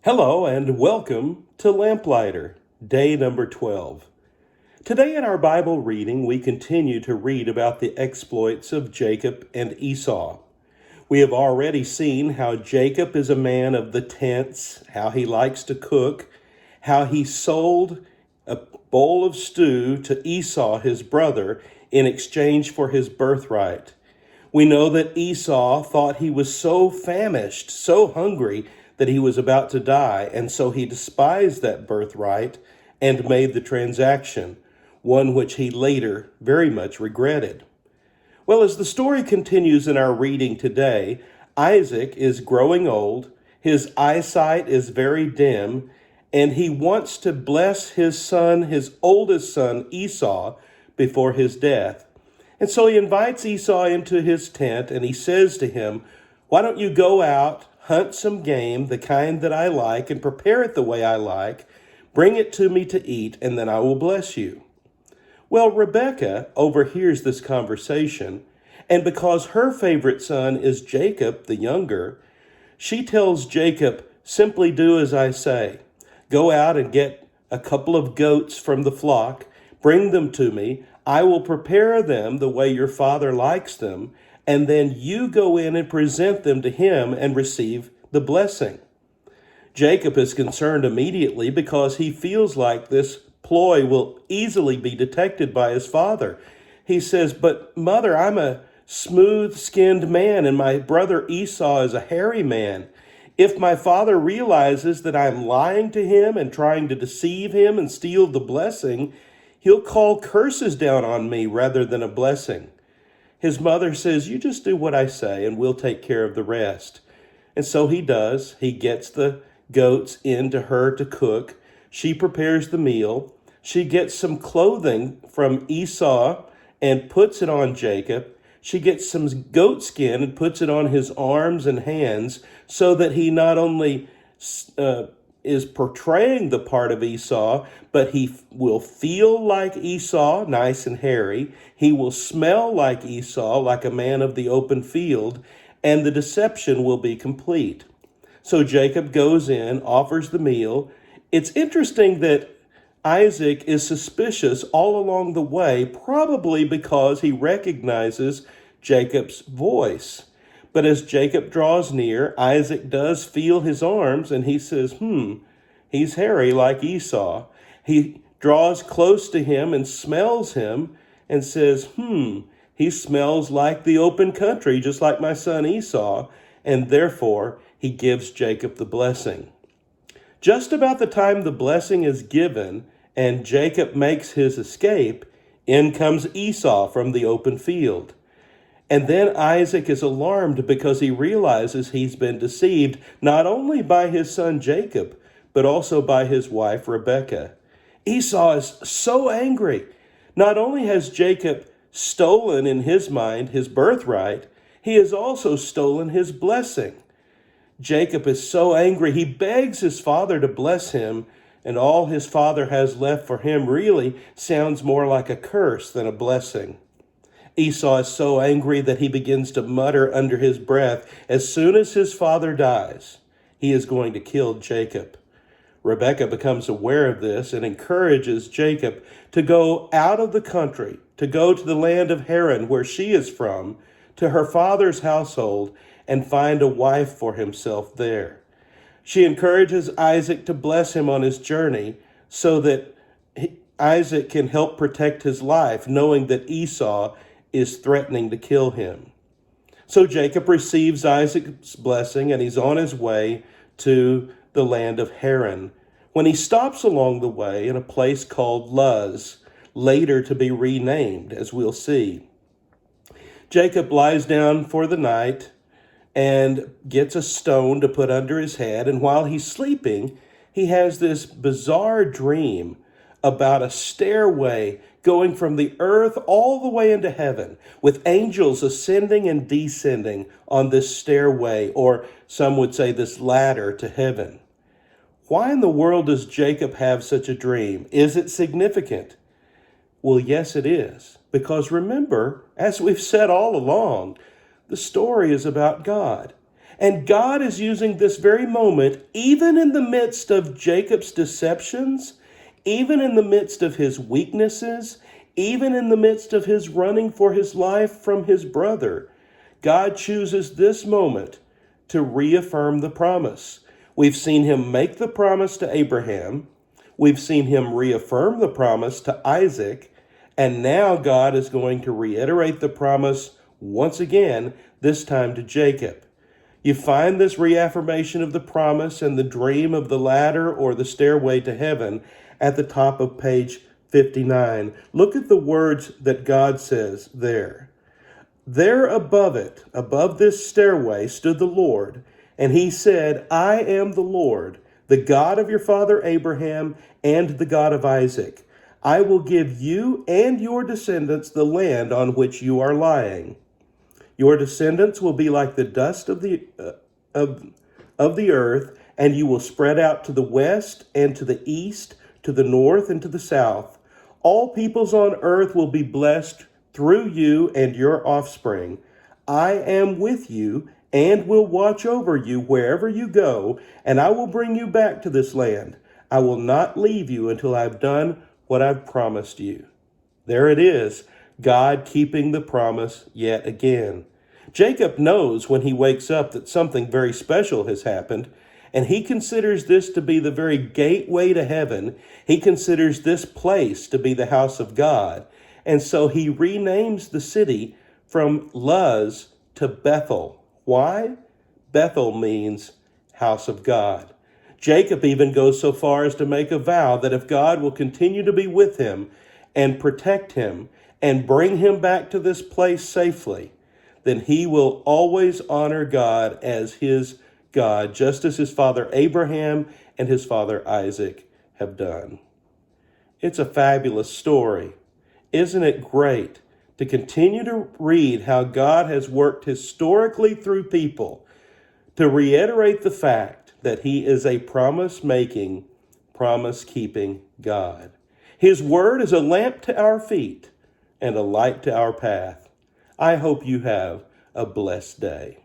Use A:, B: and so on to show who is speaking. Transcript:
A: Hello and welcome to Lamplighter, day number 12. Today in our Bible reading, we continue to read about the exploits of Jacob and Esau. We have already seen how Jacob is a man of the tents, how he likes to cook, how he sold a bowl of stew to Esau, his brother, in exchange for his birthright. We know that Esau thought he was so famished, so hungry, that he was about to die, and so he despised that birthright and made the transaction, one which he later very much regretted. Well, as the story continues in our reading today, Isaac is growing old, his eyesight is very dim, and he wants to bless his son, his oldest son, Esau, before his death. And so he invites Esau into his tent and he says to him, "Why don't you go out, hunt some game, the kind that I like, and prepare it the way I like, bring it to me to eat, and then I will bless you." Well, Rebekah overhears this conversation, and because her favorite son is Jacob, the younger, she tells Jacob, "Simply do as I say. Go out and get a couple of goats from the flock, bring them to me. I will prepare them the way your father likes them, and then you go in and present them to him and receive the blessing." Jacob is concerned immediately because he feels like this ploy will easily be detected by his father. He says, "But mother, I'm a smooth-skinned man and my brother Esau is a hairy man. If my father realizes that I'm lying to him and trying to deceive him and steal the blessing, he'll call curses down on me rather than a blessing." His mother says, "You just do what I say and we'll take care of the rest." And so he does. He gets the goats into her to cook. She prepares the meal. She gets some clothing from Esau and puts it on Jacob. She gets some goat skin and puts it on his arms and hands so that he not only is portraying the part of Esau, but he will feel like Esau, nice and hairy. He will smell like Esau, like a man of the open field, and the deception will be complete. So Jacob goes in, offers the meal. It's interesting that Isaac is suspicious all along the way, probably because he recognizes Jacob's voice. But as Jacob draws near, Isaac does feel his arms and he says, he's hairy like Esau. He draws close to him and smells him and says, he smells like the open country, just like my son Esau. And therefore, he gives Jacob the blessing. Just about the time the blessing is given and Jacob makes his escape, in comes Esau from the open field. And then Isaac is alarmed because he realizes he's been deceived not only by his son Jacob, but also by his wife Rebekah. Esau is so angry. Not only has Jacob stolen in his mind his birthright, he has also stolen his blessing. Jacob is so angry, he begs his father to bless him, and all his father has left for him really sounds more like a curse than a blessing. Esau is so angry that he begins to mutter under his breath, as soon as his father dies, he is going to kill Jacob. Rebekah becomes aware of this and encourages Jacob to go out of the country, to go to the land of Haran, where she is from, to her father's household, and find a wife for himself there. She encourages Isaac to bless him on his journey so that Isaac can help protect his life, knowing that Esau is threatening to kill him. So Jacob receives Isaac's blessing and he's on his way to the land of Haran, when he stops along the way in a place called Luz, later to be renamed, as we'll see. Jacob lies down for the night and gets a stone to put under his head, and while he's sleeping, he has this bizarre dream about a stairway going from the earth all the way into heaven, with angels ascending and descending on this stairway, or some would say this ladder to heaven. Why in the world does Jacob have such a dream? Is it significant? Well, yes, it is. Because remember, as we've said all along, the story is about God. And God is using this very moment, even in the midst of Jacob's deceptions, even in the midst of his weaknesses, even in the midst of his running for his life from his brother. God chooses this moment to reaffirm the promise. We've seen him make the promise to Abraham. We've seen him reaffirm the promise to Isaac. And now God is going to reiterate the promise once again, this time to Jacob. You find this reaffirmation of the promise and the dream of the ladder or the stairway to heaven at the top of page 59. Look at the words that God says there. There above it, above this stairway, stood the Lord, and he said, I am the Lord, the God of your father Abraham and the God of Isaac. I will give you and your descendants the land on which you are lying. Your descendants will be like the dust of the earth, and you will spread out to the west and to the east, to the north and to the south. All peoples on earth will be blessed through you and your offspring. I am with you and will watch over you wherever you go, and I will bring you back to this land. I will not leave you until I've done what I've promised you. There it is, God keeping the promise yet again. Jacob knows when he wakes up that something very special has happened, and he considers this to be the very gateway to heaven. He considers this place to be the house of God. And so he renames the city from Luz to Bethel. Why? Bethel means house of God. Jacob even goes so far as to make a vow that if God will continue to be with him and protect him and bring him back to this place safely, then he will always honor God as his God, just as his father Abraham and his father Isaac have done. It's a fabulous story. Isn't it great to continue to read how God has worked historically through people to reiterate the fact that he is a promise-making, promise-keeping God. His word is a lamp to our feet and a light to our path. I hope you have a blessed day.